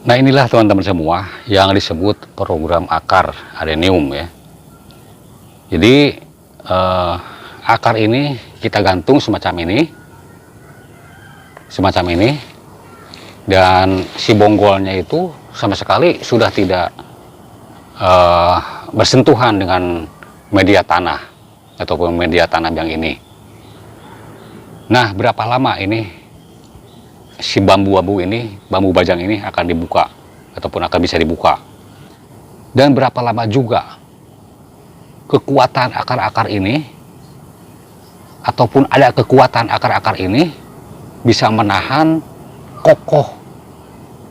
Nah, inilah teman-teman semua yang disebut program akar adenium ya. Jadi akar ini kita gantung semacam ini, dan si bonggolnya itu sama sekali sudah tidak bersentuhan dengan media tanah ataupun media tanam yang ini. Nah, berapa lama ini si bambu bajang ini akan dibuka ataupun akan bisa dibuka, dan berapa lama juga kekuatan akar-akar ini ataupun ada kekuatan akar-akar ini bisa menahan kokoh,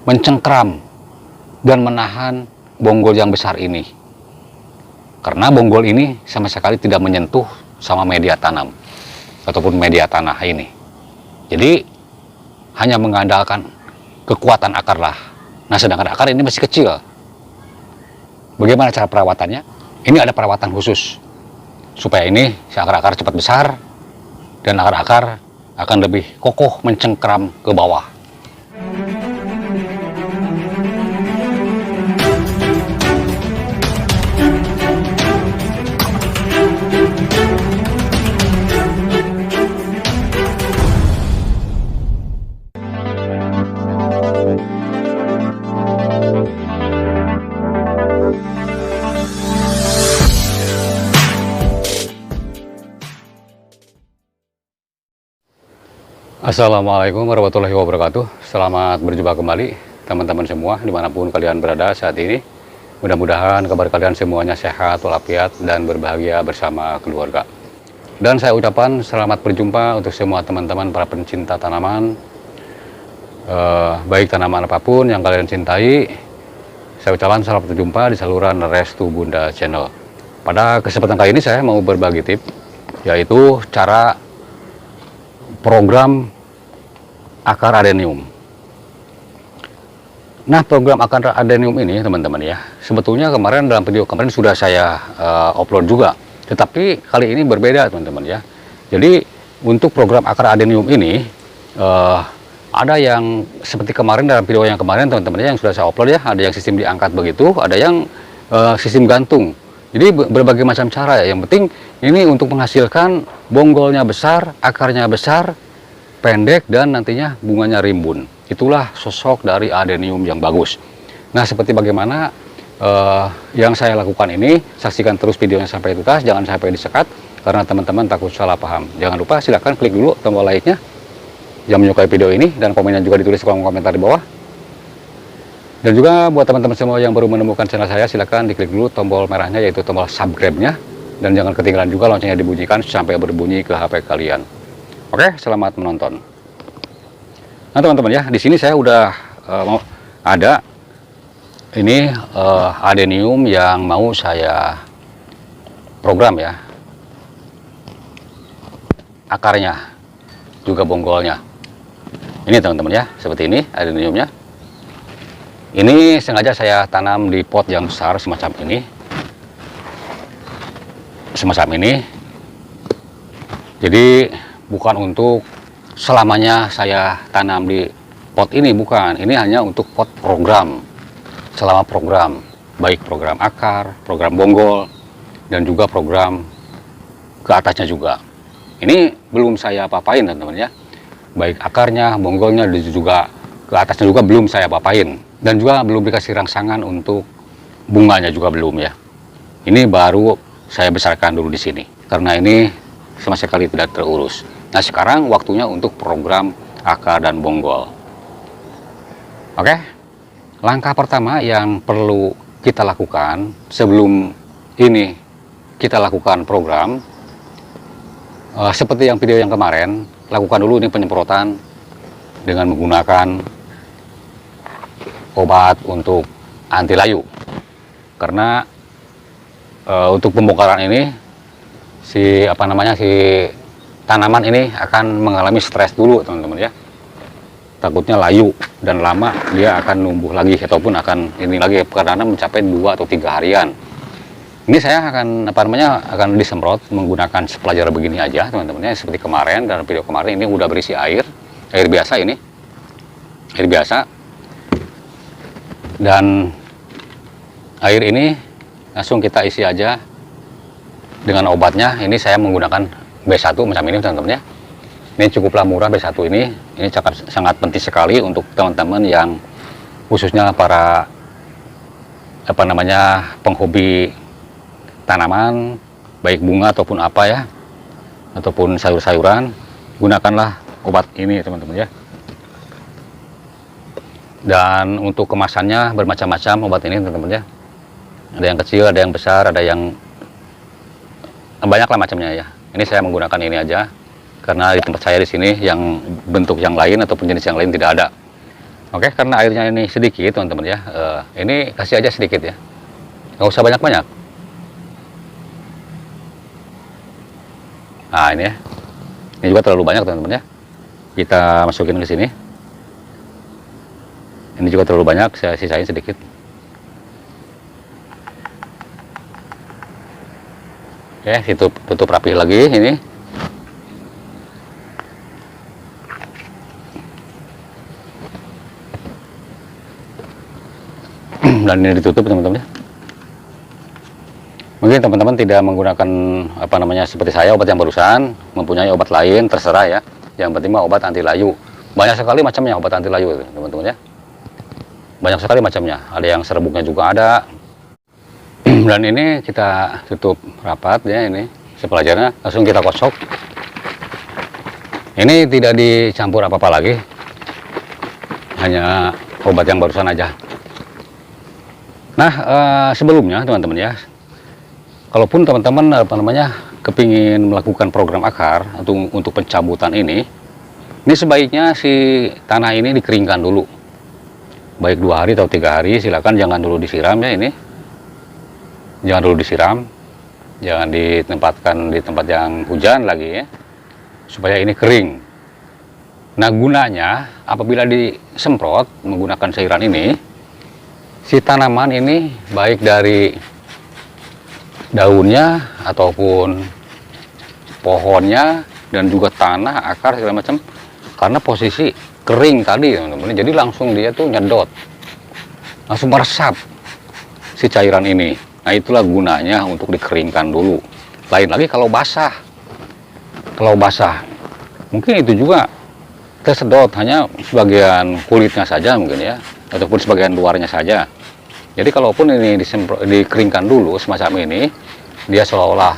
mencengkram dan menahan bonggol yang besar ini, karena bonggol ini sama sekali tidak menyentuh sama media tanam ataupun media tanah ini. Jadi hanya mengandalkan kekuatan akar lah. Nah, sedangkan akar ini masih kecil. Bagaimana cara perawatannya? Ini ada perawatan khusus supaya ini si akar-akar cepat besar dan akar-akar akan lebih kokoh mencengkram ke bawah. Assalamualaikum warahmatullahi wabarakatuh. Selamat berjumpa kembali teman-teman semua dimanapun kalian berada saat ini. Mudah-mudahan kabar kalian semuanya sehat walafiat dan berbahagia bersama keluarga. Dan saya ucapkan selamat berjumpa untuk semua teman-teman para pencinta tanaman, baik tanaman apapun yang kalian cintai. Saya ucapkan selamat berjumpa di saluran Restu Bunda Channel. Pada kesempatan kali ini saya mau berbagi tips, yaitu cara program akar adenium. Nah, program akar adenium ini teman-teman ya, sebetulnya kemarin dalam video kemarin sudah saya upload juga, tetapi kali ini berbeda teman-teman ya. Jadi untuk program akar adenium ini ada yang seperti kemarin dalam video yang kemarin teman-teman ya, yang sudah saya upload ya, ada yang sistem diangkat begitu, ada yang sistem gantung. Jadi berbagai macam cara ya, yang penting ini untuk menghasilkan bonggolnya besar, akarnya besar, pendek, dan nantinya bunganya rimbun. Itulah sosok dari adenium yang bagus. Nah, seperti bagaimana yang saya lakukan ini, saksikan terus videonya sampai tuntas, jangan sampai disekat karena teman-teman takut salah paham. Jangan lupa silahkan klik dulu tombol like-nya yang menyukai video ini, dan komennya juga ditulis di kolom komentar di bawah. Dan juga buat teman-teman semua yang baru menemukan channel saya, silahkan diklik dulu tombol merahnya, yaitu tombol subscribe-nya, dan jangan ketinggalan juga loncengnya dibunyikan sampai berbunyi ke HP kalian. Oke, selamat menonton. Nah teman-teman ya, di sini saya udah ada ini adenium yang mau saya program ya, akarnya juga bonggolnya. Ini teman-teman ya, seperti ini adeniumnya. Ini sengaja saya tanam di pot yang besar semacam ini, jadi bukan untuk selamanya saya tanam di pot ini, bukan. Ini hanya untuk pot program, selama program, baik program akar, program bonggol, dan juga program ke atasnya juga. Ini belum saya apa-apain teman-teman ya, baik akarnya, bonggolnya, dan juga ke atasnya juga belum saya apa-apain, dan juga belum dikasih rangsangan untuk bunganya juga belum ya. Ini baru saya besarkan dulu di sini, karena ini sama sekali tidak terurus. Nah, sekarang waktunya untuk program akar dan bonggol. Oke, langkah pertama yang perlu kita lakukan sebelum ini kita lakukan program, seperti yang video yang kemarin, lakukan dulu ini penyemprotan dengan menggunakan obat untuk anti layu. Karena untuk pembongkaran ini si tanaman ini akan mengalami stres dulu teman-teman ya. Takutnya layu dan lama dia akan numbuh lagi ataupun akan ini lagi karena mencapai 2 atau 3 harian. Ini saya akan disemprot menggunakan splayer begini aja teman-teman ya, seperti kemarin dalam video kemarin. Ini udah berisi air biasa, ini air biasa. Dan air ini langsung kita isi aja dengan obatnya. Ini saya menggunakan B1 macam ini teman-teman ya. Ini cukuplah murah B1 ini. Ini sangat penting sekali untuk teman-teman yang khususnya para penghobi tanaman, baik bunga ataupun apa ya, ataupun sayur-sayuran. Gunakanlah obat ini teman-teman ya. Dan untuk kemasannya bermacam-macam obat ini teman-teman ya. Ada yang kecil, ada yang besar, ada yang banyak lah macamnya ya. Ini saya menggunakan ini aja karena di tempat saya di sini yang bentuk yang lain ataupun jenis yang lain tidak ada. Oke, karena airnya ini sedikit teman-teman ya. Ini kasih aja sedikit ya, nggak usah banyak-banyak. Nah ini ya, ini juga terlalu banyak teman-teman ya. Kita masukin ke sini. Ini juga terlalu banyak, saya sisain sedikit. Oke, tutup rapi lagi ini. Dan ini ditutup teman-teman ya. Mungkin teman-teman tidak menggunakan seperti saya obat yang barusan, mempunyai obat lain terserah ya. Yang penting mah obat anti layu. Banyak sekali macamnya obat anti layu teman-teman ya. Banyak sekali macamnya. Ada yang serbuknya juga ada. Dan ini kita tutup rapat ya, ini sepelajarnya langsung kita kocok. Ini tidak dicampur apa-apa lagi, hanya obat yang barusan aja. Nah sebelumnya teman-teman ya, kalaupun teman-teman kepingin melakukan program akar atau untuk pencabutan ini sebaiknya si tanah ini dikeringkan dulu, baik 2 hari atau 3 hari. Silakan jangan dulu disiram ya, ini jangan dulu disiram, jangan ditempatkan di tempat yang hujan lagi ya, supaya ini kering. Nah gunanya apabila disemprot menggunakan cairan ini, si tanaman ini baik dari daunnya ataupun pohonnya dan juga tanah, akar segala macam, karena posisi kering tadi teman-teman, jadi langsung dia tuh nyedot, langsung meresap si cairan ini. Nah itulah gunanya untuk dikeringkan dulu. Lain lagi kalau basah, mungkin itu juga tersedot hanya sebagian kulitnya saja mungkin ya, ataupun sebagian luarnya saja. Jadi kalaupun ini dikeringkan dulu semacam ini, dia seolah-olah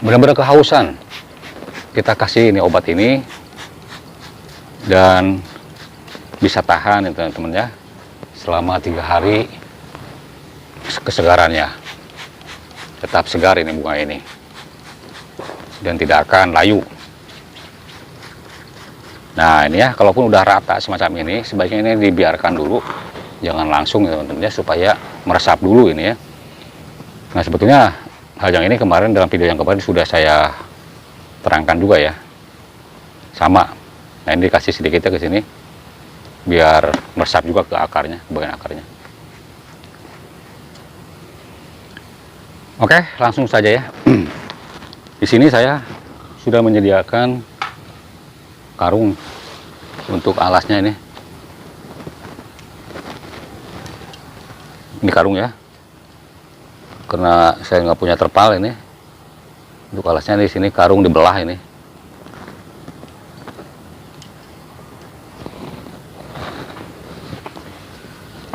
benar-benar kehausan. Kita kasih ini obat ini dan bisa tahan ya teman-teman ya, selama 3 hari kesegarannya. Tetap segar ini bunga ini dan tidak akan layu. Nah ini ya, kalaupun udah rata semacam ini, sebaiknya ini dibiarkan dulu, jangan langsung ya teman-teman ya, supaya meresap dulu ini ya. Nah sebetulnya hal yang ini kemarin dalam video yang kemarin sudah saya terangkan juga ya, sama. Nah ini dikasih sedikitnya ke sini biar meresap juga ke akarnya, ke bagian akarnya. Oke, langsung saja ya. Di sini saya sudah menyediakan karung untuk alasnya ini. Ini karung ya, karena saya nggak punya terpal ini. Untuk alasnya di sini karung dibelah ini.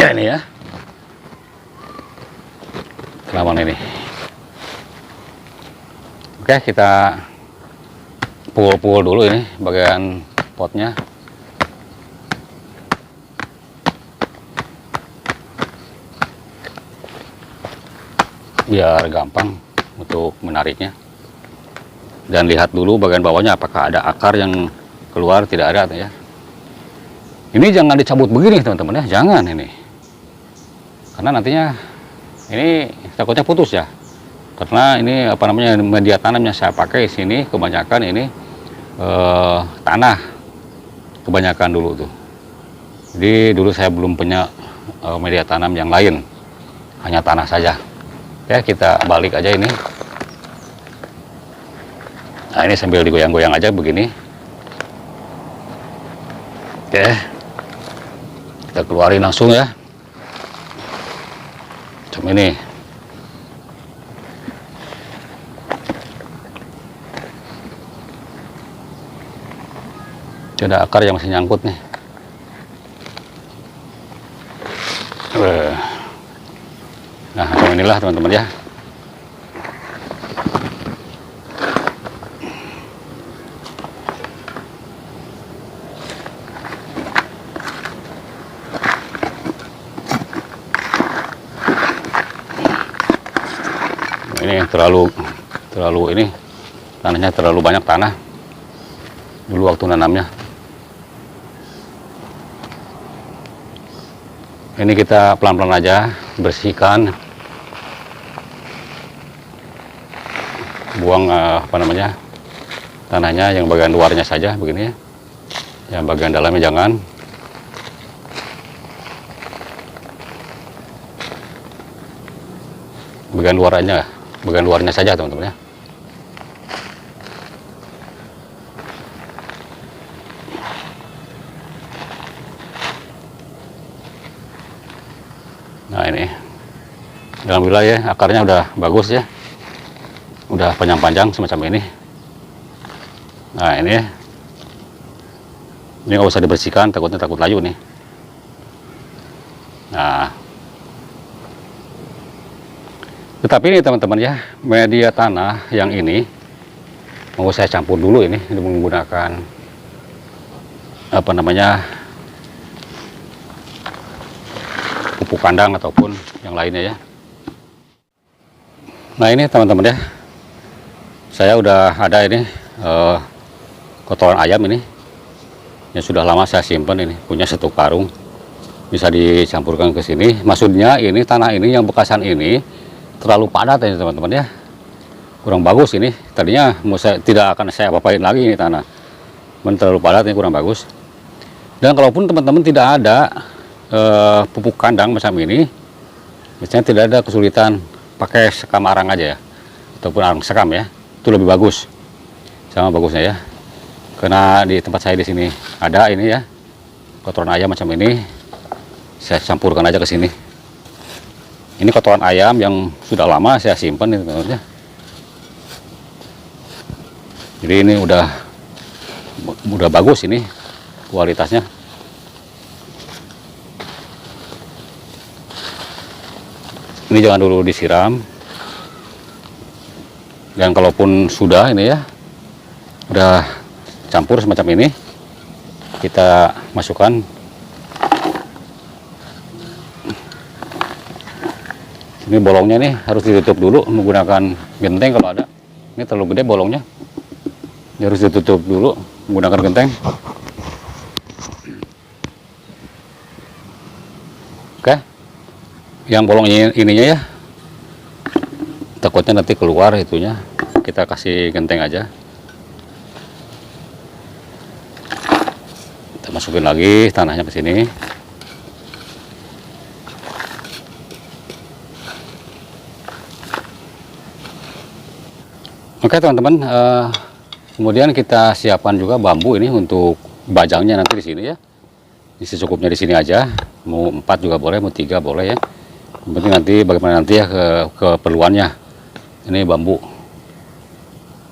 Ya ini ya. Tanaman ini. Oke, kita pukul-pukul dulu ini bagian potnya. Biar gampang untuk menariknya. Dan lihat dulu bagian bawahnya apakah ada akar yang keluar, tidak ada ya. Ini jangan dicabut begini teman-teman ya, jangan ini. Karena nantinya ini takutnya putus ya. Karena ini media tanam yang saya pakai di sini kebanyakan ini tanah, kebanyakan dulu tuh. Jadi dulu saya belum punya media tanam yang lain, hanya tanah saja. Ya kita balik aja ini. Nah ini sambil digoyang-goyang aja begini. Oke. kita keluarin langsung ya, macam ini. Ada akar yang masih nyangkut nih. Nah, macam inilah teman-teman ya. Ini terlalu ini tanahnya terlalu banyak tanah dulu waktu nanamnya. Ini kita pelan-pelan aja bersihkan, buang apa namanya tanahnya, yang bagian luarnya saja begini ya, yang bagian dalamnya jangan. Bagian luarnya saja teman-teman ya. Nah ini, alhamdulillah ya, akarnya udah bagus ya, udah panjang-panjang semacam ini. Nah ini nggak usah dibersihkan, takut layu nih. Nah, tetapi ini teman-teman ya, media tanah yang ini mau saya campur dulu ini menggunakan apa namanya pupuk kandang ataupun yang lainnya ya. Nah ini teman-teman ya, saya udah ada ini kotoran ayam ini yang sudah lama saya simpan, ini punya 1 karung, bisa dicampurkan ke sini. Maksudnya ini tanah ini yang bekasan ini terlalu padat ya teman-teman ya, kurang bagus ini. Tadinya tidak akan saya apa-apain lagi ini tanah, terlalu padat ini, kurang bagus. Dan kalaupun teman-teman tidak ada pupuk kandang macam ini, biasanya tidak ada kesulitan pakai sekam arang aja ya, ataupun arang sekam ya, itu lebih bagus, sama bagusnya ya. Karena di tempat saya di sini ada ini ya, kotoran ayam macam ini, saya campurkan aja ke sini. Ini kotoran ayam yang sudah lama saya simpan ini teman-teman ya. Jadi ini udah bagus ini kualitasnya. Ini jangan dulu disiram. Dan kalaupun sudah ini ya, udah campur semacam ini, kita masukkan. Ini bolongnya nih harus ditutup dulu menggunakan genteng kalau ada. Ini terlalu gede bolongnya, ini harus ditutup dulu menggunakan genteng. Oke, yang bolong ininya ya, takutnya nanti keluar itunya, kita kasih genteng aja. Kita masukin lagi tanahnya ke sini. Oke teman-teman, kemudian kita siapkan juga bambu ini untuk bajangnya nanti di sini ya. Ini secukupnya di sini aja, mau 4 juga boleh, mau 3 boleh ya. Yang penting nanti bagaimana nanti ya keperluannya. Ini bambu.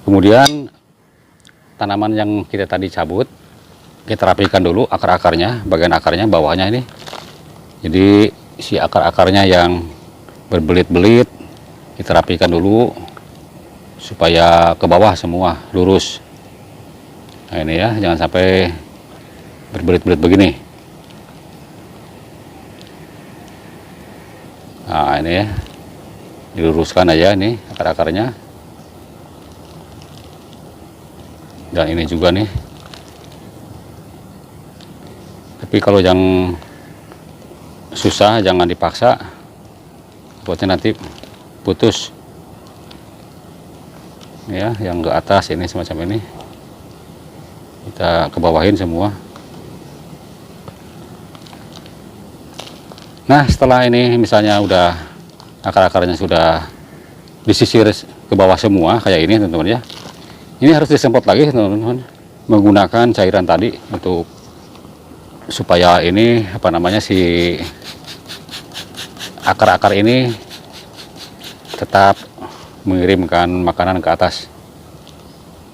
Kemudian tanaman yang kita tadi cabut, kita rapikan dulu akar-akarnya, bagian akarnya, bawahnya ini. Jadi si akar-akarnya yang berbelit-belit kita rapikan dulu supaya ke bawah semua lurus. Nah ini ya, jangan sampai berbelit-belit begini. Nah ini ya, diluruskan aja nih akar-akarnya. Dan ini juga nih. Tapi kalau yang susah jangan dipaksa, buatnya nanti putus. Ya, yang ke atas ini semacam ini kita kebawahin semua. Nah setelah ini misalnya udah akar-akarnya sudah disisir ke bawah semua kayak ini teman-teman ya, ini harus disemprot lagi teman-teman menggunakan cairan tadi untuk supaya ini apa namanya si akar-akar ini tetap mengirimkan makanan ke atas.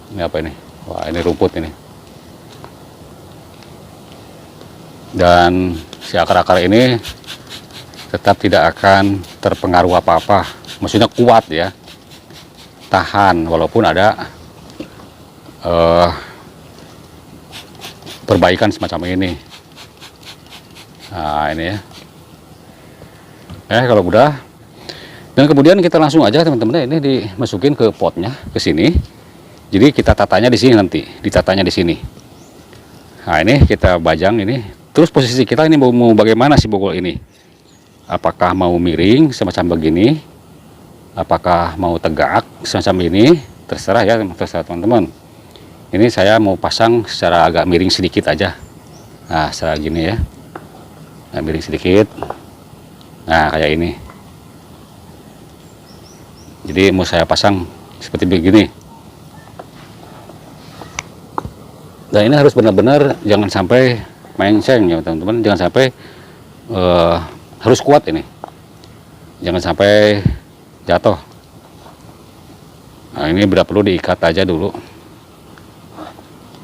Ini apa ini? Wah, ini rumput ini. Dan si akar-akar ini tetap tidak akan terpengaruh apa-apa. Maksudnya kuat ya, tahan walaupun ada perbaikan semacam ini. Nah ini ya. Kalau udah, dan kemudian kita langsung aja teman-teman ini dimasukin ke potnya ke sini. Jadi kita tatanya di sini nanti, ditatanya di sini. Nah ini kita bajang ini. Terus posisi kita ini mau bagaimana sih bogol ini? Apakah mau miring semacam begini? Apakah mau tegak semacam ini? Terserah ya, terserah teman-teman. Ini saya mau pasang secara agak miring sedikit aja. Nah secara gini ya. Nah, miring sedikit. Nah kayak ini. Jadi mau saya pasang seperti begini. Dan ini harus benar-benar jangan sampai menceng ya teman-teman. Jangan sampai harus kuat ini. Jangan sampai jatuh. Nah ini benar perlu diikat aja dulu.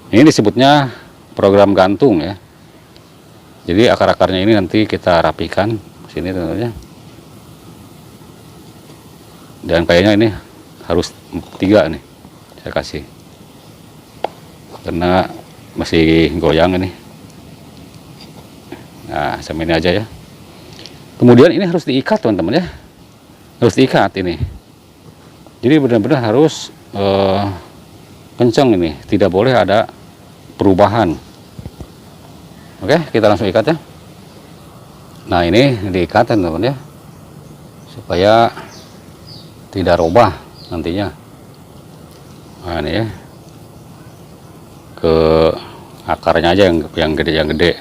Ini disebutnya program gantung ya. Jadi akar-akarnya ini nanti kita rapikan sini tentunya. Dan kayaknya ini harus 3 nih saya kasih. Karena masih goyang ini. Nah, sama ini aja ya. Kemudian ini harus diikat teman-teman ya. Harus diikat ini. Jadi benar-benar harus kencang ini. Tidak boleh ada perubahan. Oke, kita langsung ikat ya. Nah ini diikat teman-teman ya. Supaya tidak robah nantinya. Nah ini ya. Ke akarnya aja yang gede.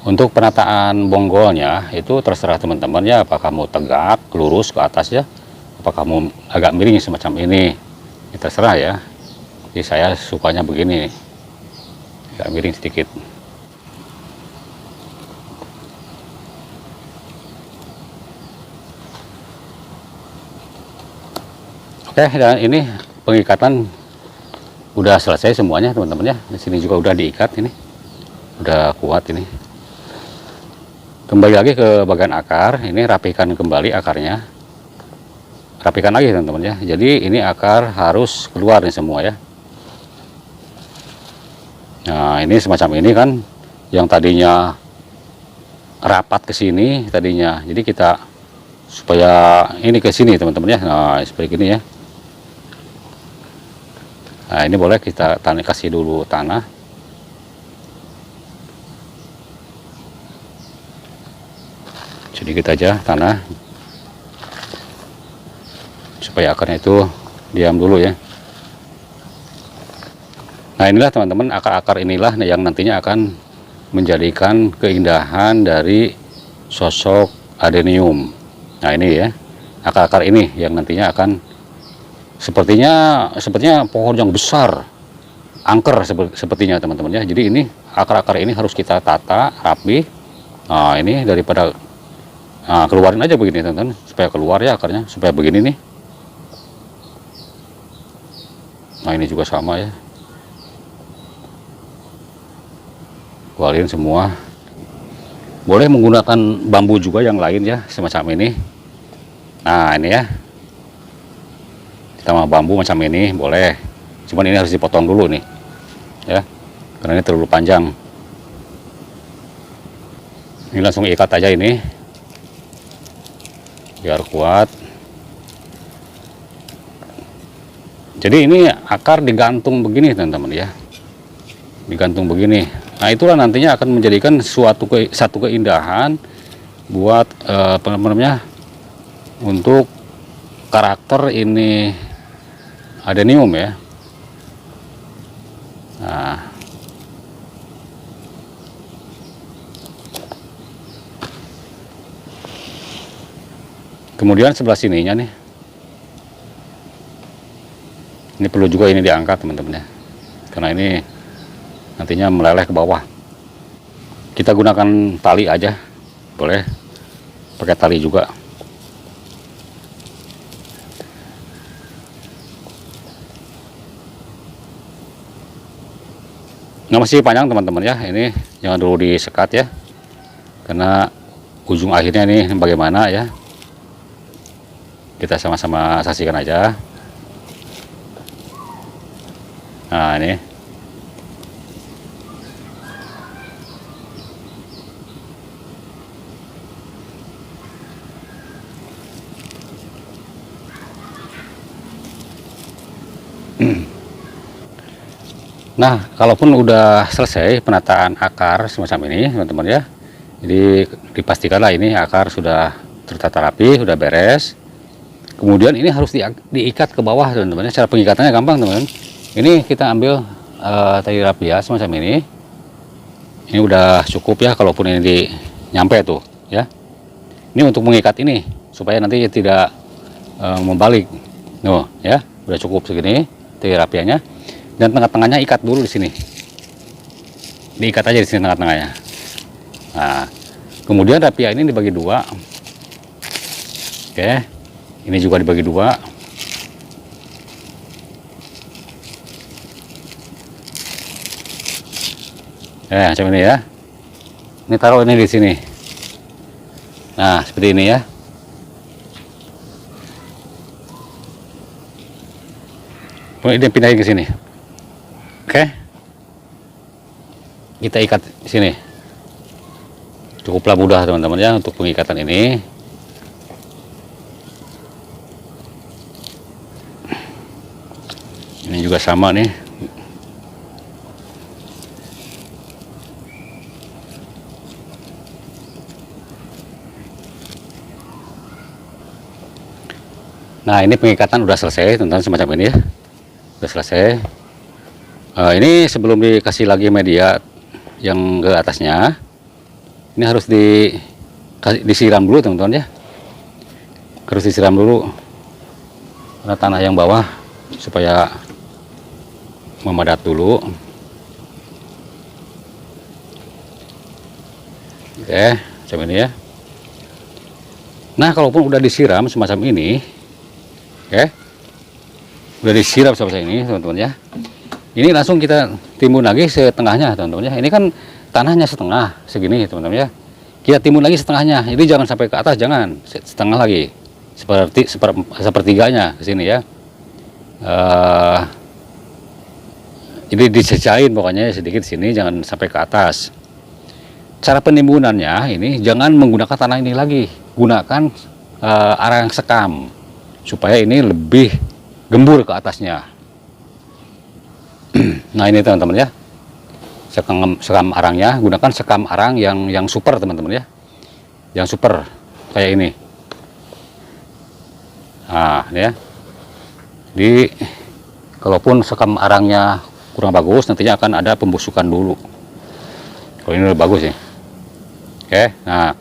Untuk penataan bonggolnya itu terserah teman-teman ya, apakah mau tegak lurus ke atas ya, apakah mau agak miring semacam ini, ya terserah ya. Jadi saya sukanya begini, agak miring sedikit. Oke, dan ini pengikatan udah selesai semuanya teman-teman ya. Di sini juga udah diikat ini, udah kuat ini. Kembali lagi ke bagian akar, ini rapikan kembali akarnya, rapikan lagi teman-teman ya. Jadi ini akar harus keluar nih semua ya. Nah ini semacam ini kan, yang tadinya rapat ke sini tadinya, jadi kita supaya ini ke sini teman-teman ya. Nah seperti ini ya. Nah ini boleh kita kasih dulu tanah. Sedikit aja tanah supaya akarnya itu diam dulu ya. Nah inilah teman-teman, akar-akar inilah yang nantinya akan menjadikan keindahan dari sosok adenium. Nah ini ya, akar-akar ini yang nantinya akan sepertinya pohon yang besar, angker sepertinya teman-teman ya. Jadi ini akar-akar ini harus kita tata rapi. Nah ini daripada keluarin aja begini teman-teman, supaya keluar ya akarnya, supaya begini nih. Nah ini juga sama ya, keluarin semua. Boleh menggunakan bambu juga yang lain ya, semacam ini. Nah ini ya, kita mau bambu macam ini boleh, cuman ini harus dipotong dulu nih ya, karena ini terlalu panjang. Ini langsung ikat aja ini biar kuat. Jadi ini akar digantung begini teman-teman ya, digantung begini. Nah itulah nantinya akan menjadikan satu keindahan buat apa namanya, untuk karakter ini adenium ya. Nah Kemudian sebelah sininya nih, ini perlu juga ini diangkat teman-teman ya, karena ini nantinya meleleh ke bawah. Kita gunakan tali aja, boleh pakai tali juga. Nah, masih panjang teman-teman ya, ini jangan dulu disekat ya, karena ujung akhirnya ini bagaimana ya, kita sama-sama saksikan aja. Nah ini nah, kalaupun udah selesai penataan akar semacam ini teman-teman ya, jadi dipastikanlah ini akar sudah tertata rapi, sudah beres. Kemudian ini harus diikat ke bawah teman-teman. Cara pengikatannya gampang teman-teman. Ini kita ambil tali rapia semacam ini. Ini udah cukup ya, kalaupun ini nyampe tuh ya. Ini untuk mengikat ini supaya nanti tidak membalik. Nuh ya, udah cukup segini tali rapianya. Dan tengah-tengahnya ikat dulu di sini. Diikat aja di sini tengah-tengahnya. Nah, kemudian rapia ini dibagi dua. Oke, ini juga dibagi dua. Macam ini ya. Ini taruh ini di sini. Nah, seperti ini ya. Kemudian pindahin ke sini. Oke, kita ikat di sini. Cukuplah mudah teman-teman ya untuk pengikatan ini. Ini juga sama nih. Nah, ini pengikatan udah selesai teman-teman, semacam ini ya. Udah selesai. Ini sebelum dikasih lagi media yang ke atasnya, ini harus disiram dulu teman-teman ya. Harus disiram dulu karena tanah yang bawah supaya memadat dulu. Oke, macam ini ya. Nah, kalaupun udah disiram semacam ini, oke, udah disiram semacam ini teman-teman ya. Ini langsung kita timbun lagi setengahnya teman-teman ya. Ini kan tanahnya setengah segini teman-teman ya. Kita timbun lagi setengahnya. Jadi jangan sampai ke atas, jangan, setengah lagi. Sepertiganya ke sini ya. Jadi dicecain pokoknya sedikit sini, jangan sampai ke atas. Cara penimbunannya ini jangan menggunakan tanah ini lagi. Gunakan arang sekam supaya ini lebih gembur ke atasnya. Nah, ini teman-teman ya, sekam arangnya, gunakan sekam arang yang super teman-teman ya, yang super kayak ini. Nah ini ya, di kalaupun sekam arangnya kurang bagus, nantinya akan ada pembusukan dulu. Kalau ini udah bagus ya. Oke, nah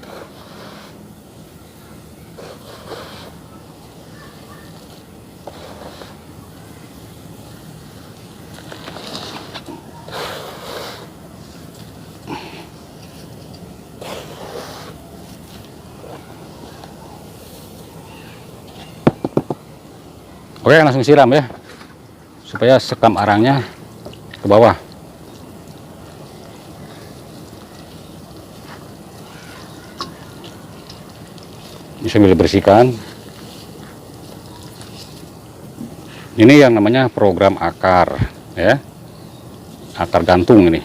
oke, langsung siram ya, supaya sekam arangnya ke bawah. Ini sambil dibersihkan. Ini yang namanya program akar ya, akar gantung ini.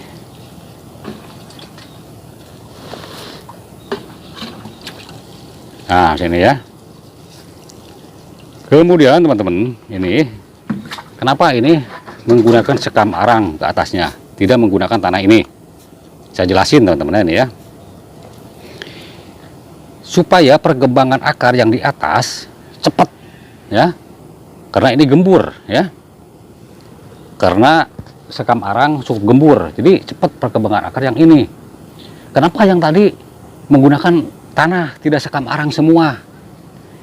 Nah, sini ya. Kemudian teman-teman, ini kenapa ini menggunakan sekam arang ke atasnya, tidak menggunakan tanah ini? Saya jelasin teman-teman ini ya. Supaya perkembangan akar yang di atas cepat ya. Karena ini gembur ya. Karena sekam arang cukup gembur, jadi cepat perkembangan akar yang ini. Kenapa yang tadi menggunakan tanah tidak sekam arang semua?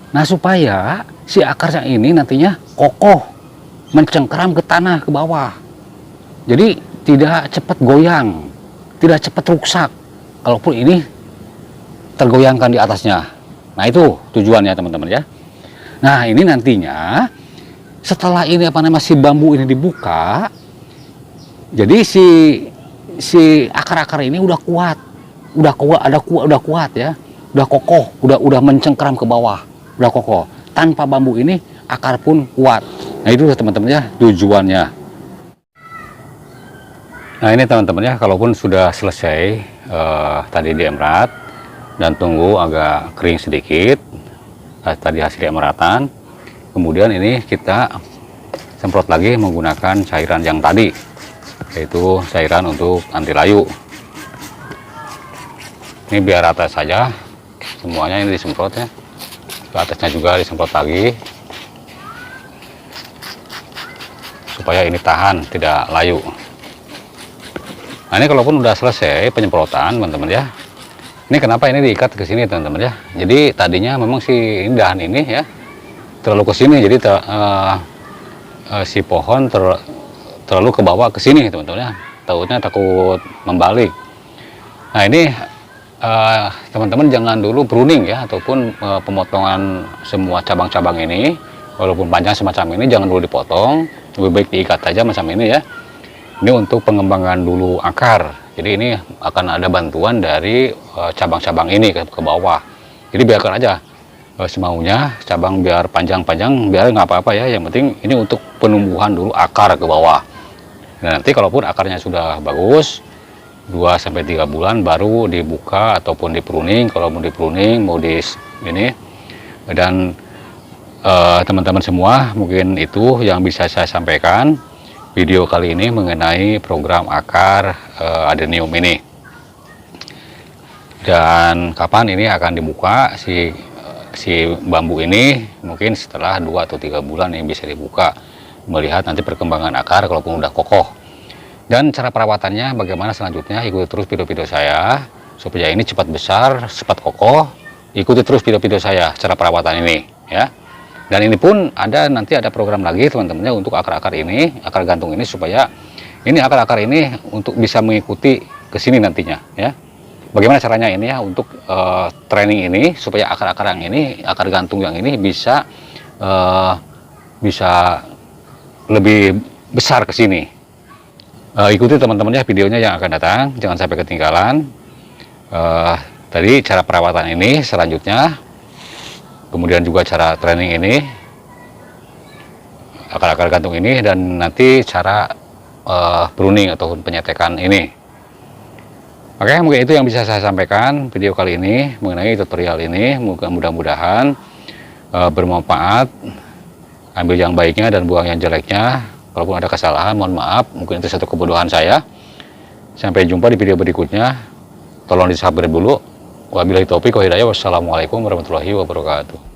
Nah, supaya si akarnya ini nantinya kokoh, mencengkeram ke tanah, ke bawah. Jadi tidak cepat goyang, tidak cepat rusak. Kalaupun ini tergoyangkan di atasnya. Nah, itu tujuannya teman-teman ya. Nah, ini nantinya setelah ini si bambu ini dibuka, jadi si akar-akar ini udah kuat, udah kuat ya, udah kokoh, udah mencengkeram ke bawah, udah kokoh. Tanpa bambu ini akar pun kuat. Nah, itu teman-teman ya tujuannya. Nah, ini teman-teman ya, kalaupun sudah selesai tadi diemerat dan tunggu agak kering sedikit, tadi hasil emeratan, kemudian ini kita semprot lagi menggunakan cairan yang tadi, yaitu cairan untuk anti layu. Ini biar rata saja semuanya, ini disemprot ya, ke atasnya juga disemprot lagi supaya ini tahan, tidak layu. Nah, ini kalaupun udah selesai penyemprotan teman-teman ya, ini kenapa ini diikat ke sini teman-teman ya. Jadi tadinya memang si dahan ini ya terlalu ke sini, jadi si pohon terlalu ke bawah ke sini teman-teman ya, takut membalik. Nah, ini teman-teman jangan dulu pruning ya, ataupun pemotongan semua cabang-cabang ini, walaupun panjang semacam ini jangan dulu dipotong, lebih baik diikat aja macam ini ya. Ini untuk pengembangan dulu akar. Jadi ini akan ada bantuan dari cabang-cabang ini ke bawah. Jadi biarkan aja semaunya, cabang biar panjang-panjang, biar nggak apa-apa ya. Yang penting ini untuk penumbuhan dulu akar ke bawah. Nah, nanti kalaupun akarnya sudah bagus, 2-3 bulan baru dibuka ataupun di pruning. Kalau mau di pruning, mau di ini. Dan teman-teman semua, mungkin itu yang bisa saya sampaikan video kali ini mengenai program akar adenium ini. Dan kapan ini akan dibuka si bambu ini, mungkin setelah 2 atau 3 bulan yang bisa dibuka, melihat nanti perkembangan akar kalaupun udah kokoh. Dan cara perawatannya bagaimana selanjutnya, ikuti terus video-video saya supaya ini cepat besar, cepat kokoh. Ikuti terus video-video saya cara perawatan ini ya. Dan ini pun nanti ada program lagi teman-temannya untuk akar-akar ini, akar gantung ini, supaya ini akar-akar ini untuk bisa mengikuti ke sini nantinya ya. Bagaimana caranya ini ya untuk training ini supaya akar-akar yang ini, akar gantung yang ini bisa lebih besar ke sini. Ikuti teman-teman ya videonya yang akan datang, jangan sampai ketinggalan. Tadi cara perawatan ini selanjutnya, kemudian juga cara training ini, akar-akar gantung ini, dan nanti cara pruning ataupun penyetekan ini. Oke, mungkin itu yang bisa saya sampaikan video kali ini mengenai tutorial ini. Mudah-mudahan bermanfaat. Ambil yang baiknya dan buang yang jeleknya. Kalaupun ada kesalahan, mohon maaf, mungkin itu satu kebodohan saya. Sampai jumpa di video berikutnya. Tolong di subscribe dulu. Wabillahi taufiq wal hidayah. Wassalamualaikum warahmatullahi wabarakatuh.